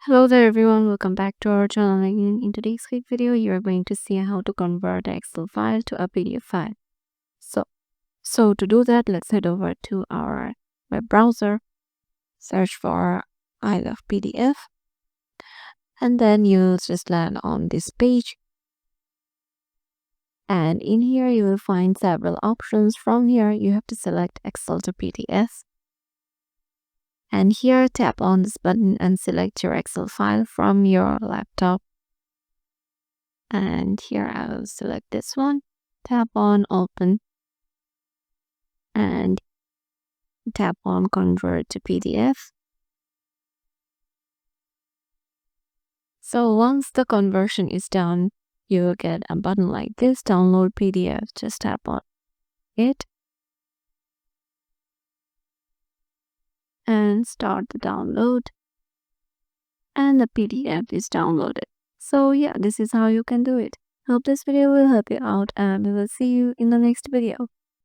Hello there everyone, welcome back to our channel. Again, in today's quick video, you are going to see how to convert an Excel file to a PDF file. So, so to do that, let's head over to our web browser, search for I love PDF, and then you'll just land on this page. And in here, you will find several options. From here, you have to select Excel to PDF. And here, tap on this button and select your Excel file from your laptop. And here I will select this one, tap on open and tap on convert to PDF. So once the conversion is done, you will get a button like this, download PDF. Just tap on it and start the download, and the PDF is downloaded. So yeah, this is how you can do it. Hope this video will help you out, and we will see you in the next video.